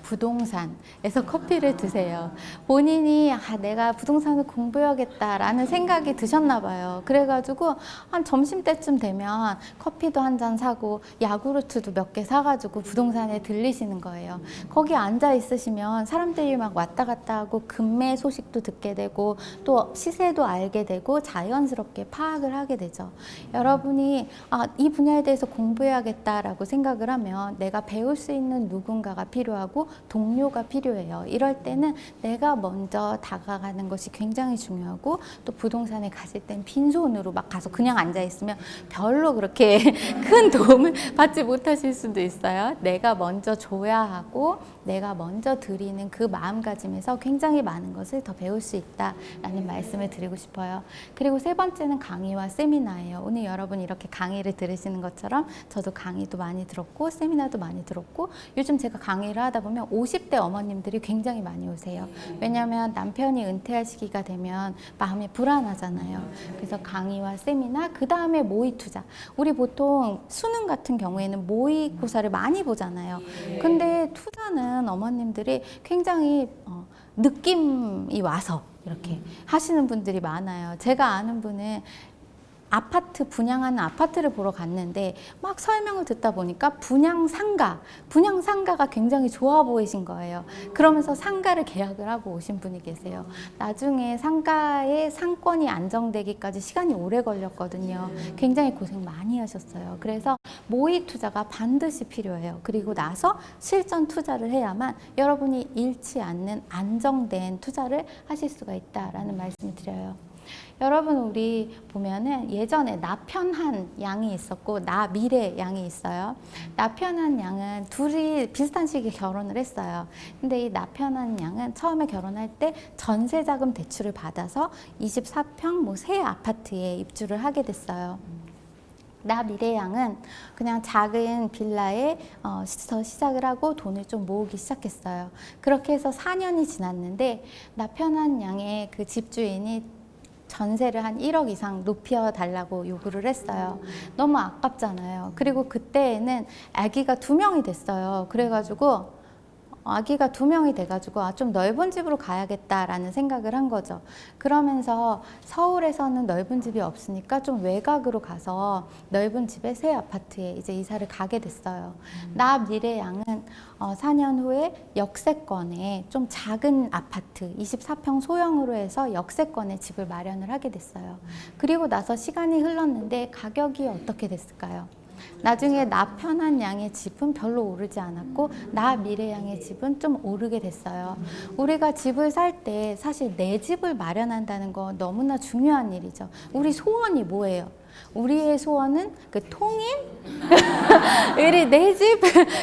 A: 부동산에서 커피를 드세요. 본인이 내가 부동산을 공부해야겠다라는 생각이 드셨나 봐요. 그래가지고 한 점심때쯤 되면 커피도 한 잔 사고 야구르트도 몇 개 사가지고 부동산에 들리시는 거예요. 거기 앉아 있으시면 사람들이 막 왔다 갔다 하고 금매 소식도 듣게 되고 또 시세도 알게 되고 자연스럽게 파악을 하게 되죠. 여러분이 이 분야에 대해서 공부해야겠다라고 생각을 하면 내가 배울 수 있는 누군가가 필요하고 동료가 필요해요. 이럴 때는 내가 먼저 다가가는 것이 굉장히 중요하고 또 부동산에 가실 땐 빈손으로 막 가서 그냥 앉아 있으면 별로 그렇게 큰 도움을 받지 못하실 수도 있어요. 내가 먼저 줘야 하고 내가 먼저 드리는 그 마음가짐에서 굉장히 많은 것을 더 배울 수 있다라는 말씀을 드리고 싶어요. 그리고 세 번째는 강의와 세미나예요. 오늘 여러분 이렇게 강의를 들으시는 것처럼 저도 강의도 많이 들었고 세미나도 많이 들었고 요즘 제가 강의를 하다 보면 50대 어머님들이 굉장히 많이 오세요. 왜냐하면 남편이 은퇴할 시기가 되면 마음이 불안하잖아요. 그래서 강의와 세미나, 그 다음에 모의 투자. 우리 보통 수능 같은 경우에는 모의고사를 많이 보잖아요. 근데 투자는 어머님들이 굉장히 느낌이 와서 이렇게 하시는 분들이 많아요. 제가 아는 분은 아파트 분양하는 아파트를 보러 갔는데 막 설명을 듣다 보니까 분양 상가가 굉장히 좋아 보이신 거예요. 그러면서 상가를 계약을 하고 오신 분이 계세요. 나중에 상가의 상권이 안정되기까지 시간이 오래 걸렸거든요. 굉장히 고생 많이 하셨어요. 그래서 모의 투자가 반드시 필요해요. 그리고 나서 실전 투자를 해야만 여러분이 잃지 않는 안정된 투자를 하실 수가 있다라는 말씀을 드려요. 여러분 우리 보면은 예전에 나편한 양이 있었고 나미래 양이 있어요. 나편한 양은 둘이 비슷한 시기에 결혼을 했어요. 근데 이 나편한 양은 처음에 결혼할 때 전세자금 대출을 받아서 24평 새 아파트에 입주를 하게 됐어요. 나미래 양은 그냥 작은 빌라에 시작을 하고 돈을 좀 모으기 시작했어요. 그렇게 해서 4년이 지났는데 나편한 양의 그 집주인이 전세를 한 1억 이상 높여달라고 요구를 했어요. 너무 아깝잖아요. 그리고 그때에는 아기가 2명이 됐어요. 그래가지고 아기가 2명이 돼가지고 좀 넓은 집으로 가야겠다라는 생각을 한 거죠. 그러면서 서울에서는 넓은 집이 없으니까 좀 외곽으로 가서 넓은 집에 새 아파트에 이제 이사를 가게 됐어요. 나 미래 양은 4년 후에 역세권에 좀 작은 아파트 24평 소형으로 해서 역세권에 집을 마련을 하게 됐어요. 그리고 나서 시간이 흘렀는데 가격이 어떻게 됐을까요? 나중에 나 편한 양의 집은 별로 오르지 않았고 나 미래 양의 집은 좀 오르게 됐어요. 우리가 집을 살 때 사실 내 집을 마련한다는 건 너무나 중요한 일이죠. 우리 소원이 뭐예요? 우리의 소원은 그 통일? 우리 내 집?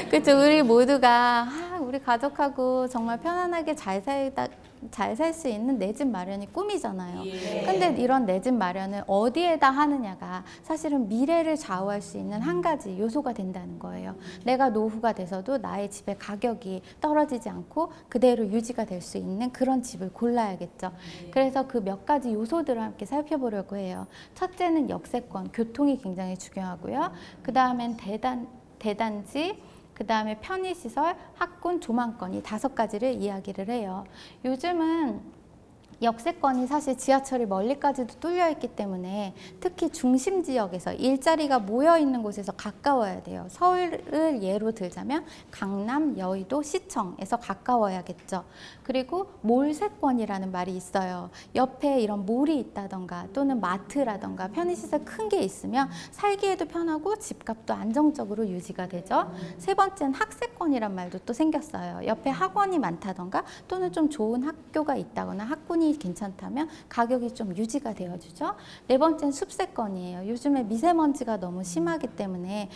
A: 그렇죠. 우리 모두가 우리 가족하고 정말 편안하게 잘 살 수 있는 내 집 마련이 꿈이잖아요. 근데 이런 내 집 마련을 어디에다 하느냐가 사실은 미래를 좌우할 수 있는 한 가지 요소가 된다는 거예요. 내가 노후가 돼서도 나의 집의 가격이 떨어지지 않고 그대로 유지가 될 수 있는 그런 집을 골라야겠죠. 그래서 그 몇 가지 요소들을 함께 살펴보려고 해요. 첫째는 역세권, 교통이 굉장히 중요하고요. 그 다음엔 대단지, 그 다음에 편의시설, 학군, 조망권 이 5가지를 이야기를 해요. 요즘은 역세권이 사실 지하철이 멀리까지도 뚫려 있기 때문에 특히 중심 지역에서 일자리가 모여 있는 곳에서 가까워야 돼요. 서울을 예로 들자면 강남, 여의도, 시청에서 가까워야겠죠. 그리고 몰세권이라는 말이 있어요. 옆에 이런 몰이 있다던가 또는 마트라던가 편의시설 큰 게 있으면 살기에도 편하고 집값도 안정적으로 유지가 되죠. 세 번째는 학세권이란 말도 또 생겼어요. 옆에 학원이 많다던가 또는 좀 좋은 학교가 있다거나 학군이 괜찮다면 가격이 좀 유지가 되어주죠. 네 번째는 숲세권이에요. 요즘에 미세먼지가 너무 심하기 때문에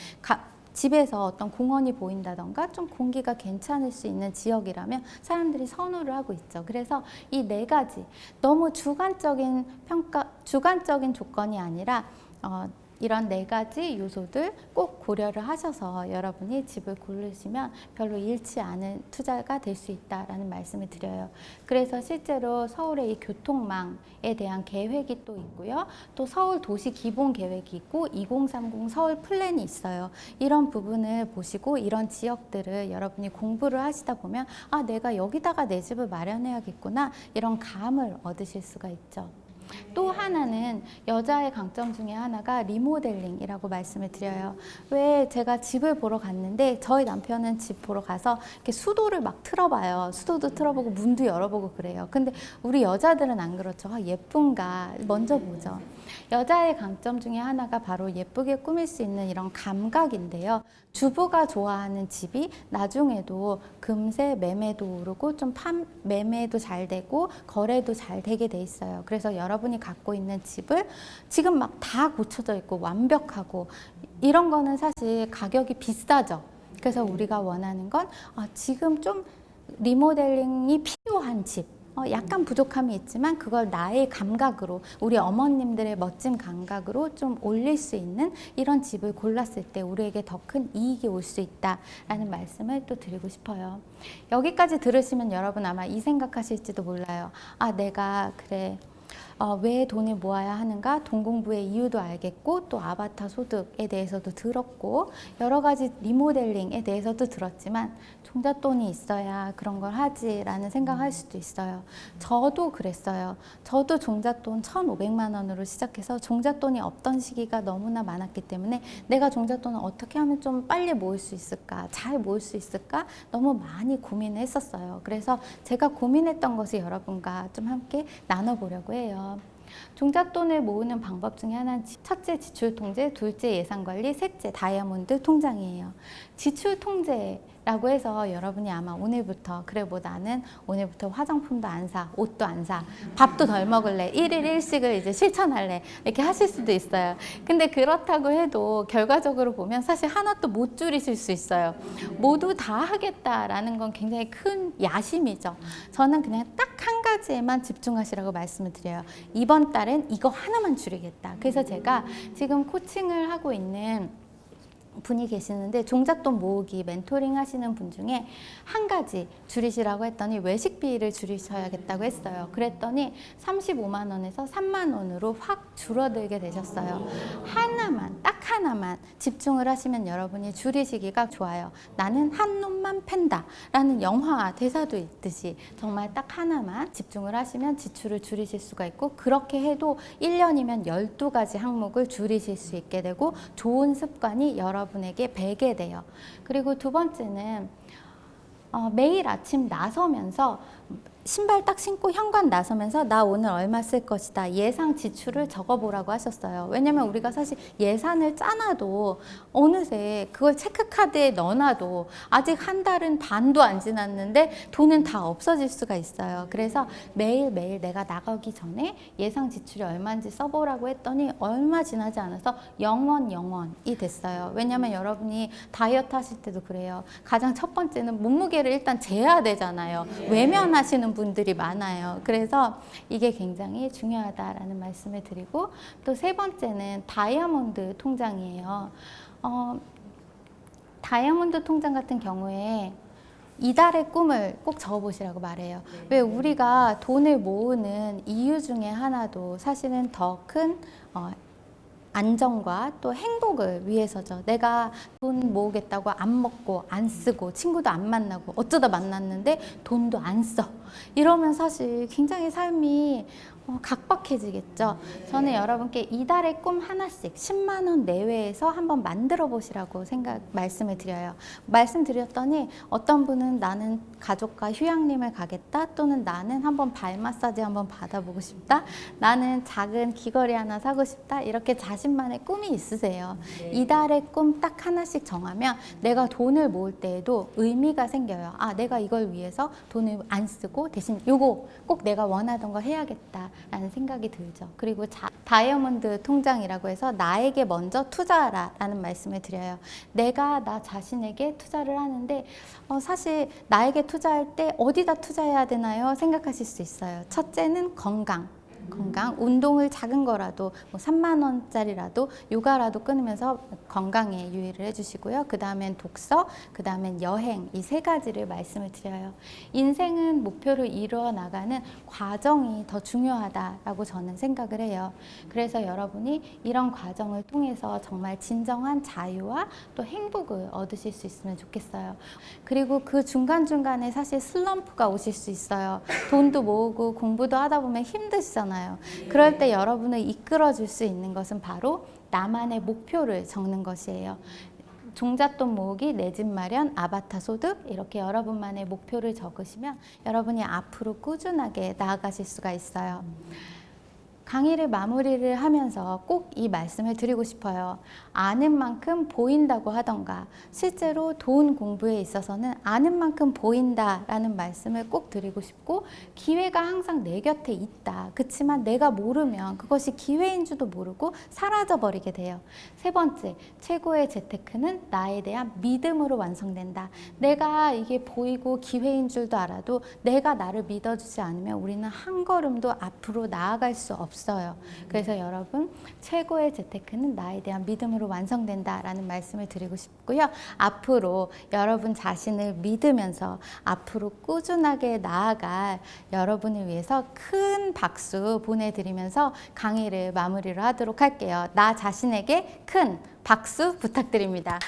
A: 집에서 어떤 공원이 보인다던가 좀 공기가 괜찮을 수 있는 지역이라면 사람들이 선호를 하고 있죠. 그래서 이 4가지 너무 주관적인 조건이 아니라 이런 4가지 요소들 꼭 고려를 하셔서 여러분이 집을 고르시면 별로 잃지 않은 투자가 될 수 있다라는 말씀을 드려요. 그래서 실제로 서울의 이 교통망에 대한 계획이 또 있고요. 또 서울 도시 기본 계획이 있고 2030 서울 플랜이 있어요. 이런 부분을 보시고 이런 지역들을 여러분이 공부를 하시다 보면 아, 내가 여기다가 내 집을 마련해야겠구나 이런 감을 얻으실 수가 있죠. 또 하나는 여자의 강점 중에 하나가 리모델링이라고 말씀을 드려요. 왜 제가 집을 보러 갔는데 저희 남편은 집 보러 가서 이렇게 수도를 막 틀어봐요. 수도도 틀어보고 문도 열어보고 그래요. 근데 우리 여자들은 안 그렇죠. 아, 예쁜가 먼저 보죠. 여자의 강점 중에 하나가 바로 예쁘게 꾸밀 수 있는 이런 감각인데요. 주부가 좋아하는 집이 나중에도 금세 매매도 오르고 좀 매매도 잘 되고 거래도 잘 되게 돼 있어요. 그래서 여러분이 갖고 있는 집을 지금 막 다 고쳐져 있고 완벽하고 이런 거는 사실 가격이 비싸죠. 그래서 우리가 원하는 건 지금 좀 리모델링이 필요한 집, 약간 부족함이 있지만 그걸 나의 감각으로 우리 어머님들의 멋진 감각으로 좀 올릴 수 있는 이런 집을 골랐을 때 우리에게 더 큰 이익이 올 수 있다라는 말씀을 또 드리고 싶어요. 여기까지 들으시면 여러분 아마 이 생각하실지도 몰라요. 아, 내가 그래 왜 돈을 모아야 하는가 동공부의 이유도 알겠고 또 아바타 소득에 대해서도 들었고 여러 가지 리모델링에 대해서도 들었지만 종잣돈이 있어야 그런 걸 하지라는 생각할 수도 있어요. 저도 그랬어요. 저도 종잣돈 1,500만 원으로 시작해서 종잣돈이 없던 시기가 너무나 많았기 때문에 내가 종잣돈을 어떻게 하면 좀 빨리 모을 수 있을까, 잘 모을 수 있을까 너무 많이 고민을 했었어요. 그래서 제가 고민했던 것을 여러분과 좀 함께 나눠보려고 해요. 종잣돈을 모으는 방법 중에 하나는 첫째 지출 통제, 둘째 예산 관리, 셋째 다이아몬드 통장이에요. 지출 통제라고 해서 여러분이 아마 오늘부터 그래 뭐 나는 오늘부터 화장품도 안 사, 옷도 안 사, 밥도 덜 먹을래, 1일 1식을 이제 실천할래 이렇게 하실 수도 있어요. 근데 그렇다고 해도 결과적으로 보면 사실 하나도 못 줄이실 수 있어요. 모두 다 하겠다라는 건 굉장히 큰 야심이죠. 저는 그냥 딱 한 가지에만 집중하시라고 말씀을 드려요. 이번 달엔 이거 하나만 줄이겠다. 그래서 제가 지금 코칭을 하고 있는 분이 계시는데 종잣돈 모으기 멘토링 하시는 분 중에 한 가지 줄이시라고 했더니 외식비를 줄이셔야겠다고 했어요. 그랬더니 35만 원에서 3만 원으로 확 줄어들게 되셨어요. 하나만, 딱 하나만 집중을 하시면 여러분이 줄이시기가 좋아요. 나는 한 놈만 팬다 라는 영화 대사도 있듯이 정말 딱 하나만 집중을 하시면 지출을 줄이실 수가 있고 그렇게 해도 1년이면 12가지 항목을 줄이실 수 있게 되고 좋은 습관이 여러분에게 배게 돼요. 그리고 두 번째는 매일 아침 나서면서 신발 딱 신고 현관 나서면서 나 오늘 얼마 쓸 것이다. 예상 지출을 적어보라고 하셨어요. 왜냐면 우리가 사실 예산을 짜놔도 어느새 그걸 체크카드에 넣어놔도 아직 한 달은 반도 안 지났는데 돈은 다 없어질 수가 있어요. 그래서 매일매일 내가 나가기 전에 예상 지출이 얼마인지 써보라고 했더니 얼마 지나지 않아서 0원 됐어요. 왜냐면 여러분이 다이어트 하실 때도 그래요. 가장 첫 번째는 몸무게를 일단 재야 되잖아요. 외면하시는 분들이 많아요. 그래서 이게 굉장히 중요하다라는 말씀을 드리고, 또 세 번째는 다이아몬드 통장이에요. 다이아몬드 통장 같은 경우에 이달의 꿈을 꼭 적어보시라고 말해요. 왜 우리가 돈을 모으는 이유 중에 하나도 사실은 더 큰 안정과 또 행복을 위해서죠. 내가 돈 모으겠다고 안 먹고 안 쓰고 친구도 안 만나고 어쩌다 만났는데 돈도 안 써. 이러면 사실 굉장히 삶이 각박해지겠죠. 저는 여러분께 이달의 꿈 하나씩 10만 원 내외에서 한번 만들어 보시라고 말씀을 드려요. 말씀드렸더니 어떤 분은 나는 가족과 휴양림을 가겠다, 또는 나는 한번 발 마사지 한번 받아보고 싶다, 나는 작은 귀걸이 하나 사고 싶다, 이렇게 자신만의 꿈이 있으세요. 이달의 꿈 딱 하나씩 정하면 내가 돈을 모을 때에도 의미가 생겨요. 아, 내가 이걸 위해서 돈을 안 쓰고 대신 요거 꼭 내가 원하던 거 해야겠다 라는 생각이 들죠. 그리고 다이아몬드 통장이라고 해서 나에게 먼저 투자하라 라는 말씀을 드려요. 내가 나 자신에게 투자를 하는데 사실 나에게 투자할 때 어디다 투자해야 되나요? 생각하실 수 있어요. 첫째는 건강, 운동을 작은 거라도 뭐 3만 원짜리라도 요가라도 끊으면서 건강에 유의를 해주시고요. 그 다음엔 독서, 그 다음엔 여행, 이 세 가지를 말씀을 드려요. 인생은 목표를 이루어 나가는 과정이 더 중요하다라고 저는 생각을 해요. 그래서 여러분이 이런 과정을 통해서 정말 진정한 자유와 또 행복을 얻으실 수 있으면 좋겠어요. 그리고 그 중간중간에 사실 슬럼프가 오실 수 있어요. 돈도 모으고 공부도 하다 보면 힘드시잖아요. 그럴 때 여러분을 이끌어 줄 수 있는 것은 바로 나만의 목표를 적는 것이에요. 종잣돈 모으기, 내 집 마련, 아바타 소득, 이렇게 여러분만의 목표를 적으시면 여러분이 앞으로 꾸준하게 나아가실 수가 있어요. 강의를 마무리를 하면서 꼭 이 말씀을 드리고 싶어요. 아는 만큼 보인다고 하던가, 실제로 돈 공부에 있어서는 아는 만큼 보인다라는 말씀을 꼭 드리고 싶고, 기회가 항상 내 곁에 있다. 그렇지만 내가 모르면 그것이 기회인 줄도 모르고 사라져 버리게 돼요. 세 번째, 최고의 재테크는 나에 대한 믿음으로 완성된다. 내가 이게 보이고 기회인 줄도 알아도 내가 나를 믿어주지 않으면 우리는 한 걸음도 앞으로 나아갈 수 없어요. 그래서 여러분, 최고의 재테크는 나에 대한 믿음으로 완성된다라는 말씀을 드리고 싶고요. 앞으로 여러분 자신을 믿으면서 앞으로 꾸준하게 나아갈 여러분을 위해서 큰 박수 보내드리면서 강의를 마무리를 하도록 할게요. 나 자신에게 큰 박수 부탁드립니다.